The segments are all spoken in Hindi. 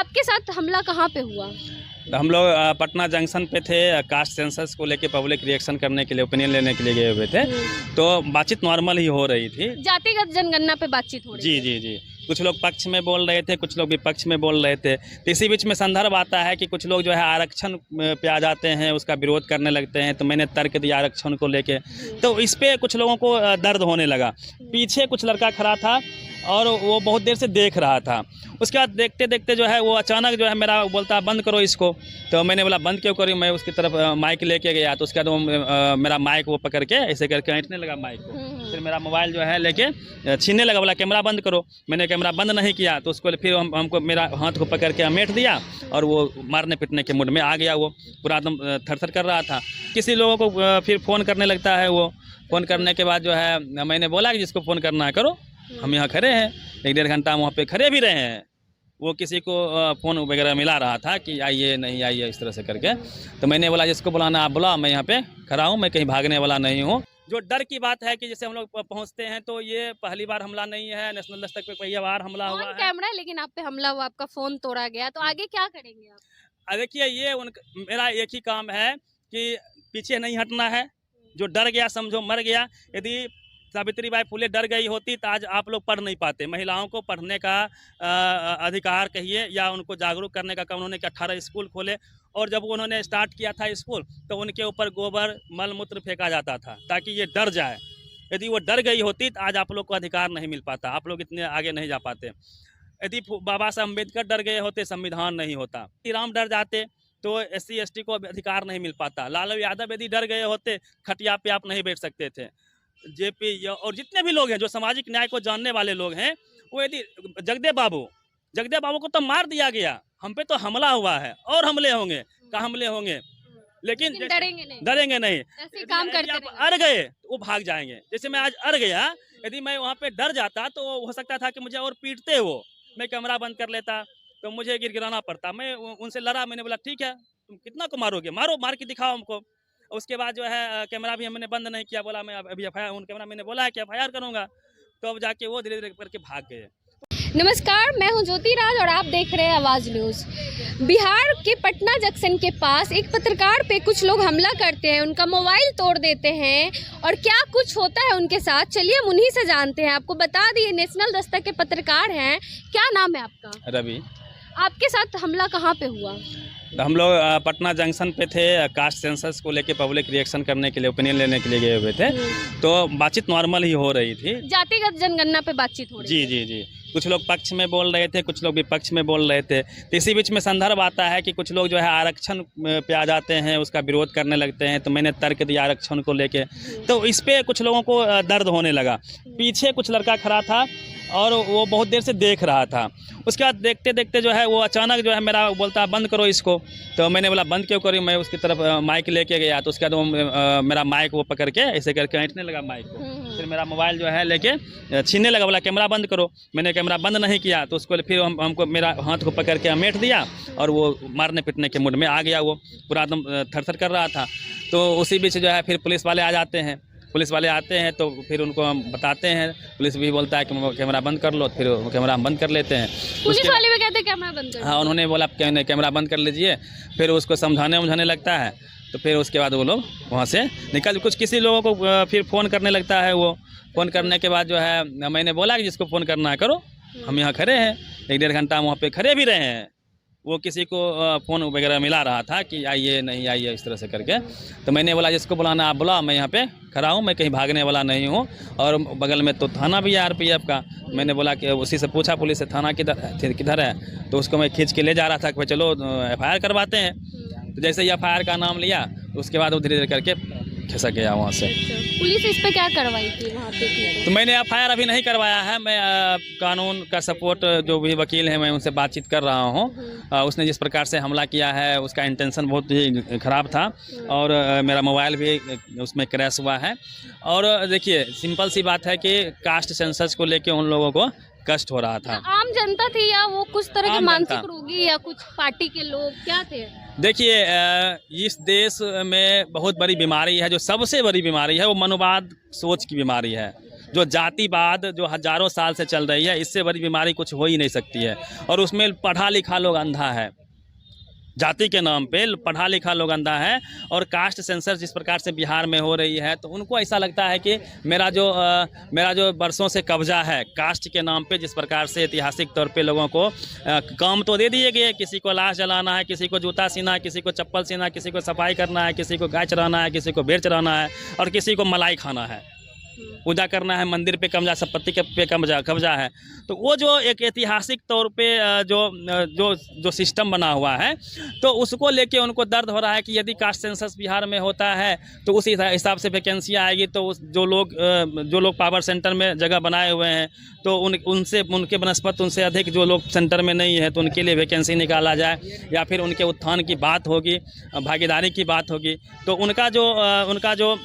आपके साथ हमला कहाँ पे हुआ? हम लोग पटना जंक्शन पे थे, कास्ट सेंसस को लेके पब्लिक रिएक्शन करने के लिए, ओपिनियन लेने के लिए गए हुए थे। तो बातचीत नॉर्मल ही हो रही थी, जातिगत जनगणना पे बातचीत हो रही जी जी जी। कुछ लोग पक्ष में बोल रहे थे, कुछ लोग विपक्ष में बोल रहे थे। तो इसी बीच में संदर्भ आता है कि कुछ लोग जो है आरक्षण पे आ जाते हैं, उसका विरोध करने लगते हैं। तो मैंने तर्क दिया आरक्षण को लेके, तो इस पे कुछ लोगों को दर्द होने लगा। पीछे कुछ लड़का खड़ा था और वो बहुत देर से देख रहा था। उसके बाद देखते देखते जो है वो अचानक जो है मेरा बोलता बंद करो इसको। तो मैंने बोला बंद क्यों करूँ, मैं उसकी तरफ माइक लेके गया। तो उसके बाद वो मेरा माइक वो पकड़ के ऐसे करके ऐंठने लगा माइक को। फिर मेरा मोबाइल जो है लेके छीनने लगा, बोला कैमरा बंद करो। मैंने कैमरा बंद नहीं किया, तो उसको फिर हमको मेरा हाथ को पकड़ के अमेठ दिया और वो मारने पीटने के मूड में आ गया। वो पूरा एकदम थर-थर कर रहा था। किसी लोगों को फिर फ़ोन करने लगता है। वो फ़ोन करने के बाद जो है मैंने बोला कि जिसको फ़ोन करना है करो, हम यहाँ खड़े हैं। 1-1.5 घंटा वहाँ पे खड़े भी रहे हैं। वो किसी को फ़ोन वगैरह मिला रहा था कि आइए नहीं आइए इस तरह से करके। तो मैंने बोला जिसको बुलाना आप बुलाओ, मैं यहाँ पे खड़ा हूँ, मैं कहीं भागने वाला नहीं हूँ। जो डर की बात है कि जैसे हम लोग पहुँचते हैं तो ये पहली बार हमला नहीं है, नेशनल दस्तक पे पहली बार हमला हुआ है। कैमरा है लेकिन आप पे हमला हुआ, आपका फोन तोड़ा गया, तो आगे क्या करेंगे आप? देखिए ये मेरा एक ही काम है कि पीछे नहीं हटना है। जो डर गया समझो मर गया। यदि सावित्रीबाई फुले डर गई होती तो आज आप लोग पढ़ नहीं पाते। महिलाओं को पढ़ने का अधिकार कहिए या उनको जागरूक करने का काम उन्होंने 18 स्कूल खोले। और जब उन्होंने स्टार्ट किया था स्कूल तो उनके ऊपर गोबर मल मूत्र फेंका जाता था ताकि ये डर जाए। यदि वो डर गई होती तो आज आप लोग को अधिकार नहीं मिल पाता, आप लोग इतने आगे नहीं जा पाते। यदि बाबा साहब अम्बेडकर डर गए होते संविधान नहीं होता। श्री राम डर जाते तो SC ST को अधिकार नहीं मिल पाता। लालू यादव यदि डर गए होते खटिया पे आप नहीं बैठ सकते थे। JP और जितने भी लोग हैं जो सामाजिक न्याय को जानने वाले लोग हैं, वो यदि जगदेव बाबू को तो मार दिया गया, हम पे तो हमला हुआ है और हमले होंगे का हमले होंगे, लेकिन डरेंगे नहीं। ऐसे काम करते आप अड़ गए तो वो भाग जाएंगे। जैसे मैं आज अड़ गया, यदि मैं वहाँ पे डर जाता तो हो सकता था कि मुझे और पीटते। वो मैं कैमरा बंद कर लेता तो मुझे गिड़गिड़ाना पड़ता। मैं उनसे लड़ा, मैंने बोला ठीक है तुम कितना को मारोगे, मारो, मार के दिखाओ हमको। उसके बाद जो है कैमरा भी हमने बंद नहीं किया, बोला मैं अभी FIR उन कैमरा मैंने बोला है कि FIR करूँगा। तो अब जाके वो धीरे धीरे करके भाग गए। नमस्कार, मैं हूं ज्योति राज और आप देख रहे हैं आवाज़ न्यूज़। बिहार के पटना जंक्शन के पास एक पत्रकार पे कुछ लोग हमला करते हैं, उनका मोबाइल तोड़ देते हैं और क्या कुछ होता है उनके साथ, चलिए हम उन्हीं से जानते हैं। आपको बता दिए नेशनल दस्तक के पत्रकार हैं। क्या नाम है आपका? रवि। आपके साथ हमला कहाँ पे हुआ? हम लोग पटना जंक्शन पे थे, कास्ट सेंसस को लेके पब्लिक रिएक्शन करने के लिए, ओपिनियन लेने के लिए गए हुए थे। तो बातचीत नॉर्मल ही हो रही थी, जातिगत जनगणना पे बातचीत हो रही जी जी जी। कुछ लोग पक्ष में बोल रहे थे, कुछ लोग विपक्ष में बोल रहे थे। तो इसी बीच में संदर्भ आता है कि कुछ लोग जो है आरक्षण पे आ जाते हैं, उसका विरोध करने लगते हैं। तो मैंने तर्क दिया आरक्षण को लेके, तो इस पे कुछ लोगों को दर्द होने लगा। पीछे कुछ लड़का खड़ा था और वो बहुत देर से देख रहा था। उसके बाद देखते देखते जो है वो अचानक जो है मेरा बोलता बंद करो इसको। तो मैंने बोला बंद क्यों करूँ, मैं उसकी तरफ माइक लेके गया। तो उसके बाद वो मेरा माइक वो पकड़ के ऐसे करके ऐंठने लगा माइक को। फिर मेरा मोबाइल जो है लेके छीनने लगा, बोला कैमरा बंद करो। मैंने कैमरा बंद नहीं किया, तो उसको फिर हमको मेरा हाथ को पकड़ के अमेठ दिया और वो मारने पीटने के मूड में आ गया। वो पूरा एकदम थर-थर कर रहा था। तो उसी बीच जो है फिर पुलिस वाले आ जाते हैं। पुलिस वाले आते हैं तो फिर उनको हम बताते हैं, पुलिस भी बोलता है कि कैमरा बंद कर लो। फिर कैमरा हम बंद कर लेते हैं। पुलिस वाले भी कहते हैं कैमरा बंद कर। हाँ, उन्होंने बोला कैमरा बंद कर लीजिए। फिर उसको समझाने लगता है। तो फिर उसके बाद वो लोग वहाँ से निकल, कुछ किसी लोगों को फिर फ़ोन करने लगता है। वो फ़ोन करने के बाद जो है मैंने बोला कि जिसको फ़ोन करना है करो, हम यहाँ खड़े हैं। 1-1.5 घंटा वहाँ पे खड़े भी रहे हैं। वो किसी को फ़ोन वगैरह मिला रहा था कि आइए नहीं आइए इस तरह से करके। तो मैंने बोला जिसको बुलाना आप बुलाओ, मैं यहाँ पे खड़ा हूँ, मैं कहीं भागने वाला नहीं हूँ। और बगल में तो थाना भी है RPF का। मैंने बोला कि उसी से पूछा पुलिस से थाना किधर है। तो उसको मैं खींच के ले जा रहा था कि चलो FIR करवाते हैं। तो जैसे ही FIR का नाम लिया तो उसके बाद वो धीरे धीरे करके खिसक गया वहाँ से। पुलिस इस पे क्या कार्रवाई की वहाँ पे? तो मैंने FIR अभी नहीं करवाया है। मैं कानून का सपोर्ट, जो भी वकील है मैं उनसे बातचीत कर रहा हूँ। उसने जिस प्रकार से हमला किया है उसका इंटेंशन बहुत ही ख़राब था और मेरा मोबाइल भी उसमें क्रैश हुआ है। और देखिए सिंपल सी बात है कि कास्ट सेंसस को लेके उन लोगों को कष्ट हो रहा था। आम जनता थी या वो कुछ तरह के मानसिक रोगी या कुछ पार्टी के लोग, क्या थे? देखिए इस देश में बहुत बड़ी बीमारी है, जो सबसे बड़ी बीमारी है वो मनोवाद सोच की बीमारी है। जो जातिवाद जो हजारों साल से चल रही है, इससे बड़ी बीमारी कुछ हो ही नहीं सकती है। और उसमें पढ़ा लिखा लोग अंधा है, जाति के नाम पे पढ़ा लिखा लोग अंधा है। और कास्ट सेंसर जिस प्रकार से बिहार में हो रही है, तो उनको ऐसा लगता है कि मेरा जो बरसों से कब्जा है कास्ट के नाम पे, जिस प्रकार से ऐतिहासिक तौर पे लोगों को काम तो दे दिए गए, किसी को लाश जलाना है, किसी को जूता सीना है, किसी को चप्पल सीना है, किसी को सफाई करना है, किसी को गाय चराना है, किसी को भेड़ चराना है, और किसी को मलाई खाना है, पूजा करना है, मंदिर पे कब्जा, संपत्ति के पे कब्जा है। तो वो जो एक ऐतिहासिक तौर पे जो सिस्टम बना हुआ है, तो उसको लेके उनको दर्द हो रहा है कि यदि कास्ट सेंसस बिहार में होता है तो उसी हिसाब से वैकेंसी आएगी, तो जो लोग पावर सेंटर में जगह बनाए हुए हैं, तो उनके बनस्पत उनसे अधिक जो लोग सेंटर में नहीं है, तो उनके लिए वैकेंसी निकाला जाए, या फिर उनके उत्थान की बात होगी, भागीदारी की बात होगी, तो उनका जो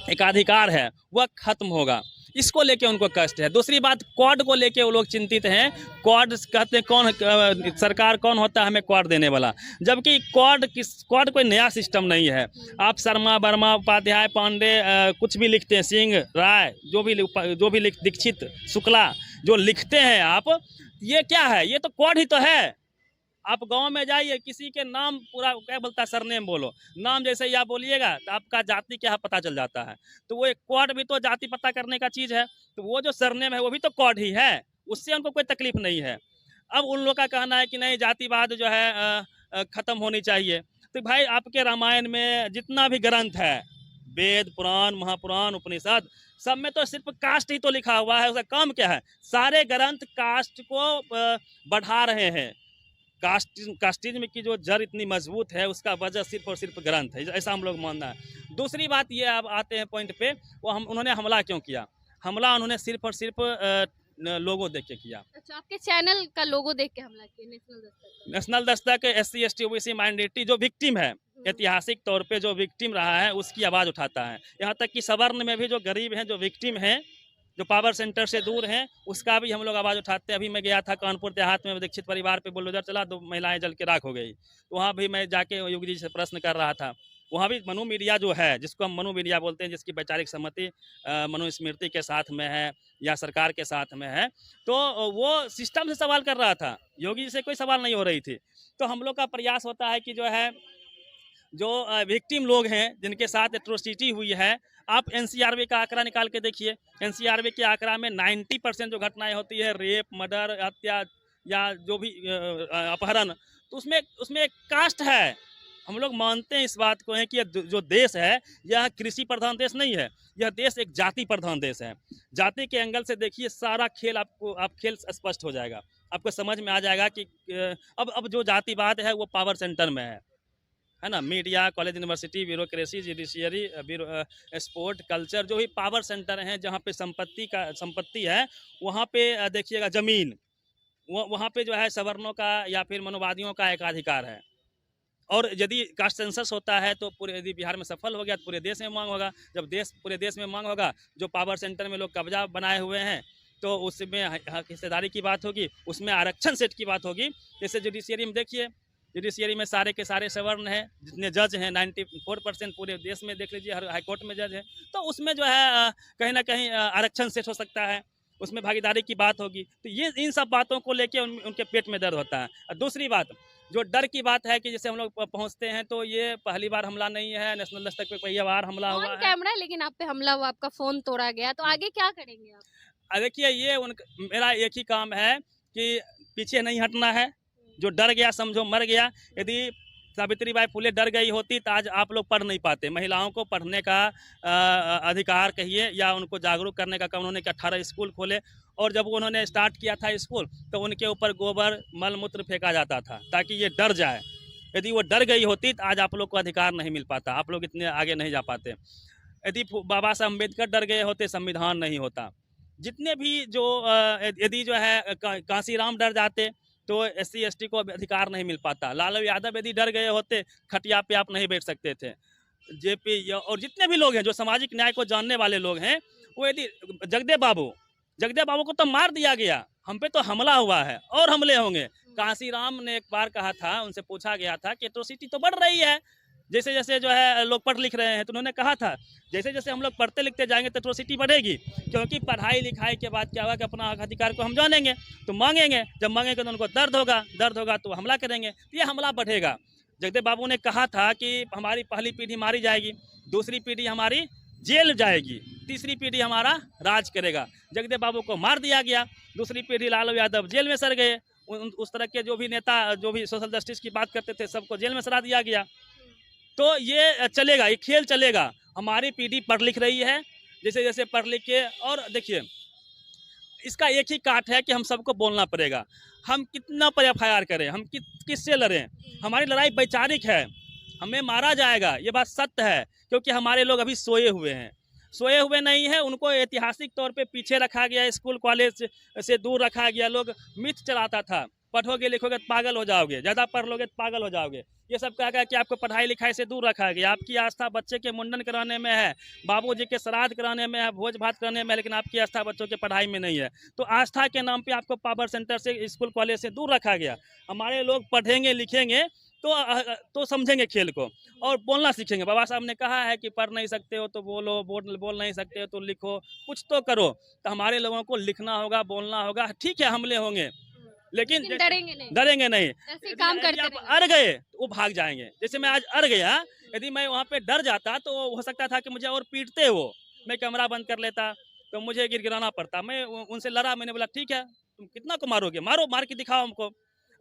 एकाधिकार है वह खत्म होगा। इसको लेके उनको कष्ट है। दूसरी बात, क्वाड को लेके वो लोग चिंतित हैं। क्वाड कहते हैं सरकार कौन होता है हमें क्वाड देने वाला, जबकि क्वाड कोई नया सिस्टम नहीं है। आप शर्मा, वर्मा, उपाध्याय, पांडे कुछ भी लिखते हैं, सिंह, राय, जो भी दीक्षित, शुक्ला जो लिखते हैं आप, ये क्या है? ये तो क्वाड ही तो है। आप गांव में जाइए, किसी के नाम पूरा क्या बोलता है, सरनेम बोलो, नाम जैसे ही आप बोलिएगा तो आपका जाति क्या पता चल जाता है। तो वो एक क्वाड भी तो जाति पता करने का चीज़ है। तो वो जो सरनेम है वो भी तो क्वाड ही है, उससे उनको कोई तकलीफ नहीं है। अब उन लोगों का कहना है कि नहीं, जातिवाद जो है ख़त्म होनी चाहिए। तो भाई, आपके रामायण में जितना भी ग्रंथ है, वेद, पुराण, महापुराण, उपनिषद, सब में तो सिर्फ कास्ट ही तो लिखा हुआ है। उसका काम क्या है? सारे ग्रंथ कास्ट को बढ़ा रहे हैं। कास्टिज्म की जो जड़ इतनी मजबूत है, उसका वजह सिर्फ और सिर्फ ग्रंथ है, ऐसा हम लोग मानना है। दूसरी बात ये, अब आते हैं पॉइंट पे, उन्होंने हमला क्यों किया? हमला उन्होंने सिर्फ और सिर्फ लोगो देख के किया। अच्छा, आपके चैनल का लोगो देख के हमला किया? National Dastak SC ST OBC minority जो विक्टिम है, ऐतिहासिक तौर पे जो विक्टिम रहा है, उसकी आवाज़ उठाता है। यहाँ तक कि सवर्ण में भी जो गरीब हैं, जो विक्टिम हैं, जो पावर सेंटर से दूर हैं, उसका भी हम लोग आवाज़ उठाते हैं। अभी मैं गया था कानपुर देहात में, दीक्षित परिवार पे बुलडोजर चला, 2 महिलाएं जल के राख हो गई। तो वहाँ भी मैं जाके योगी जी से प्रश्न कर रहा था। वहाँ भी मनु मीडिया जो है, जिसको हम मनु मीडिया बोलते हैं, जिसकी वैचारिक सहमति मनुस्मृति के साथ में है या सरकार के साथ में है, तो वो सिस्टम से सवाल कर रहा था, योगी जी से कोई सवाल नहीं हो रही थी। तो हम लोग का प्रयास होता है कि जो विक्टिम लोग हैं, जिनके साथ एट्रोसिटी हुई है, आप NCRB का आंकड़ा निकाल के देखिए। NCRB के आंकड़ा में 90% जो घटनाएं होती है, रेप, मर्डर, हत्या या जो भी अपहरण, तो उसमें एक कास्ट है। हम लोग मानते हैं इस बात को है कि जो देश है, यह कृषि प्रधान देश नहीं है, यह देश एक जाति प्रधान देश है। जाति के एंगल से देखिए, सारा खेल खेल स्पष्ट हो जाएगा, आपको समझ में आ जाएगा कि अब जो जातिवाद है वो पावर सेंटर में है ना। Media, college, university, bureaucracy, judiciary, sport, culture, जो भी पावर सेंटर हैं, जहाँ पे संपत्ति है, वहाँ पे देखिएगा ज़मीन, वहाँ पे जो है सवर्णों का या फिर मनोवादियों का एकाधिकार है। और यदि कास्ट सेंसस होता है तो यदि बिहार में सफल हो गया तो पूरे देश में मांग होगा। जब पूरे देश में मांग होगा, जो पावर सेंटर में लोग कब्जा बनाए हुए हैं, तो उसमें हिस्सेदारी की बात होगी, उसमें आरक्षण सेट की बात होगी। जैसे जुडिशियरी में देखिए, जुडिशियरी में सारे के सारे सवर्ण हैं, जितने जज हैं 94% पूरे देश में देख लीजिए, हर हाईकोर्ट में जज है। तो उसमें जो है कहीं ना कहीं आरक्षण सेट हो सकता है, उसमें भागीदारी की बात होगी। तो ये इन सब बातों को लेके उनके पेट में दर्द होता है। और दूसरी बात, जो डर की बात है कि जैसे हम लोग पहुंचते हैं, तो ये पहली बार हमला नहीं है, नेशनल दस्तक पे पहली बार हमला हुआ है। कैमरा है, लेकिन आप पे हमला हुआ, आपका फोन तोड़ा गया, तो आगे क्या करेंगे आप? देखिए, ये मेरा एक ही काम है कि पीछे नहीं हटना है। जो डर गया समझो मर गया। यदि सावित्रीबाई फुले डर गई होती तो आज आप लोग पढ़ नहीं पाते। महिलाओं को पढ़ने का अधिकार कहिए या उनको जागरूक करने का काम, उन्होंने 18 स्कूल खोले। और जब उन्होंने स्टार्ट किया था स्कूल, तो उनके ऊपर गोबर, मल मूत्र फेंका जाता था ताकि ये डर जाए। यदि वो डर गई होती तो आज आप लोग को अधिकार नहीं मिल पाता, आप लोग इतने आगे नहीं जा पाते। यदि बाबा साहब अम्बेडकर डर गए होते, संविधान नहीं होता। जितने भी यदि जो है कांसीराम डर जाते तो SC ST को अधिकार नहीं मिल पाता। लालू यादव यदि डर गए होते, खटिया पे आप नहीं बैठ सकते थे। JP और जितने भी लोग हैं जो सामाजिक न्याय को जानने वाले लोग हैं, वो यदि जगदेव बाबू को तो मार दिया गया, हम पे तो हमला हुआ है और हमले होंगे। कांसीराम ने एक बार कहा था, उनसे पूछा गया था कि एट्रोसिटी तो बढ़ रही है, जैसे जैसे जो है लोग पढ़ लिख रहे हैं, तो उन्होंने कहा था जैसे जैसे हम लोग पढ़ते लिखते जाएंगे तो एट्रोसिटी बढ़ेगी, क्योंकि पढ़ाई लिखाई के बाद क्या होगा कि अपना हक अधिकार को हम जानेंगे तो मांगेंगे, जब मांगेंगे तो उनको दर्द होगा तो हमला करेंगे, तो ये हमला बढ़ेगा। जगदेव बाबू ने कहा था कि हमारी पहली पीढ़ी मारी जाएगी, दूसरी पीढ़ी हमारी जेल जाएगी, तीसरी पीढ़ी हमारा राज करेगा। जगदेव बाबू को मार दिया गया, दूसरी पीढ़ी लालू यादव जेल में सड़ गए, उस तरह के जो भी नेता जो भी सोशल जस्टिस की बात करते थे सबको जेल में सड़ा दिया गया। तो ये चलेगा, ये खेल चलेगा। हमारी पीढ़ी पढ़ लिख रही है, जैसे जैसे पढ़ लिख के, और देखिए इसका एक ही काट है कि हम सबको बोलना पड़ेगा। हम कितना पर FIR करें, हम किससे लड़ें? हमारी लड़ाई वैचारिक है, हमें मारा जाएगा, ये बात सत्य है, क्योंकि हमारे लोग अभी सोए हुए हैं। सोए हुए नहीं है, उनको ऐतिहासिक तौर पे पीछे रखा गया, स्कूल कॉलेज से दूर रखा गया। लोग मिथ चलाता था, पढ़ोगे लिखोगे तो पागल हो जाओगे, ज़्यादा पढ़ लोगे तो पागल हो जाओगे। ये सब कहा गया कि आपको पढ़ाई लिखाई से दूर रखा गया। आपकी आस्था बच्चे के मुंडन कराने में है, बाबूजी के श्राद्ध कराने में है, भोज भात कराने में है, लेकिन आपकी आस्था बच्चों के पढ़ाई में नहीं है। तो आस्था के नाम पे आपको पावर सेंटर से, स्कूल कॉलेज से दूर रखा गया। हमारे लोग पढ़ेंगे लिखेंगे तो समझेंगे खेल को और बोलना सीखेंगे। बाबा साहब ने कहा है कि पढ़ नहीं सकते हो तो बोलो, बोल नहीं सकते हो तो लिखो, कुछ तो करो। तो हमारे लोगों को लिखना होगा, बोलना होगा। ठीक है, हमले होंगे, लेकिन डरेंगे नहीं। ऐसे काम करते आप अड़ गए तो वो भाग जाएंगे। जैसे मैं आज अड़ गया, यदि मैं वहाँ पे डर जाता तो हो सकता था कि मुझे और पीटते, वो मैं कैमरा बंद कर लेता तो मुझे गिड़गिड़ाना पड़ता। मैं उनसे लड़ा, मैंने बोला ठीक है तुम कितना को मारोगे, मारो, मार के दिखाओ हमको।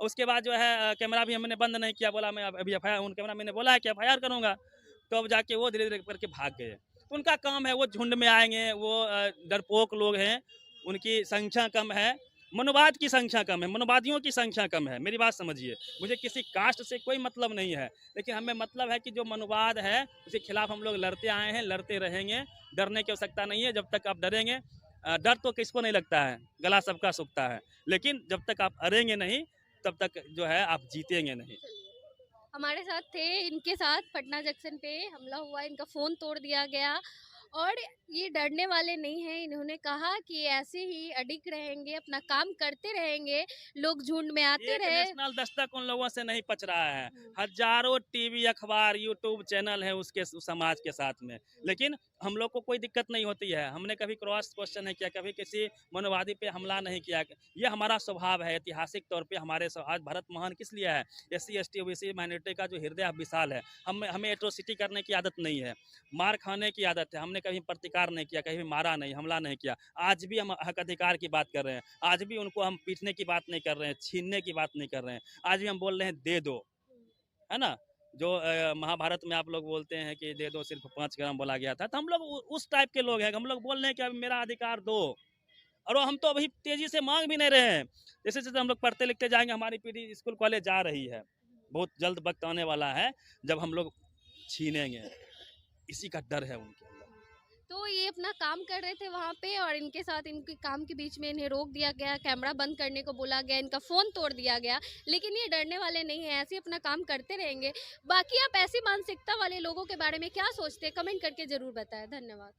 उसके बाद जो है कैमरा भी हमने बंद नहीं किया, बोला मैं अभी FIR, उन कैमरा मैंने बोला है कि FIR करूँगा। तो अब जाके वो धीरे धीरे करके भाग गए। उनका काम है, वो झुंड में आएंगे, वो डरपोक लोग हैं, उनकी संख्या कम है, मनोवाद की संख्या कम है, मनोवादियों की संख्या कम है। मेरी बात समझिए, मुझे किसी कास्ट से कोई मतलब नहीं है, लेकिन हमें मतलब है कि जो मनोवाद है उसके खिलाफ हम लोग लड़ते आए हैं, लड़ते रहेंगे। डरने की आवश्यकता नहीं है। जब तक आप डरेंगे, डर तो किसको नहीं लगता है, गला सबका सूखता है, लेकिन जब तक आप अड़ेंगे नहीं तब तक जो है आप जीतेंगे नहीं। हमारे साथ थे, इनके साथ पटना जंक्शन पे हमला हुआ, इनका फ़ोन तोड़ दिया गया और ये डरने वाले नहीं हैं। इन्होंने कहा कि ऐसे ही अडिग रहेंगे, अपना काम करते रहेंगे, लोग झुंड में आते रहे। नेशनल दस्तक उन लोगों से नहीं पच रहा है। हजारों टीवी, अखबार, यूट्यूब चैनल है उसके समाज के साथ में, लेकिन हम लोग को कोई दिक्कत नहीं होती है। हमने कभी क्रॉस क्वेश्चन नहीं किया, कभी किसी मनोवादी पे हमला नहीं किया। ये हमारा स्वभाव है। ऐतिहासिक तौर पे हमारे आज भारत महान किस लिए है? SC ST OBC माइनॉरिटी का जो हृदय विशाल है। हमें एट्रोसिटी करने की आदत नहीं है, मार खाने की आदत है। हमने कभी प्रतिकार नहीं किया, कभी मारा नहीं, हमला नहीं किया। आज भी हम हक अधिकार की बात कर रहे हैं, आज भी उनको हम पीटने की बात नहीं कर रहे हैं, छीनने की बात नहीं कर रहे हैं। आज भी हम बोल रहे हैं दे दो, है ना? जो महाभारत में आप लोग बोलते हैं कि दे दो, सिर्फ 5 ग्राम बोला गया था, तो हम लोग उस टाइप के लोग हैं। हम लोग बोल रहे हैं कि अब मेरा अधिकार दो, और हम तो अभी तेजी से मांग भी नहीं रहे हैं। जैसे जैसे हम लोग पढ़ते लिखते जाएंगे, हमारी पीढ़ी स्कूल कॉलेज जा रही है, बहुत जल्द वक्त आने वाला है जब हम लोग छीनेंगे। इसी का डर है उनके अंदर। तो ये अपना काम कर रहे थे वहाँ पे और इनके साथ, इनके काम के बीच में इन्हें रोक दिया गया, कैमरा बंद करने को बोला गया, इनका फ़ोन तोड़ दिया गया, लेकिन ये डरने वाले नहीं हैं, ऐसे अपना काम करते रहेंगे। बाकी आप ऐसी मानसिकता वाले लोगों के बारे में क्या सोचते हैं, कमेंट करके ज़रूर बताएं। धन्यवाद।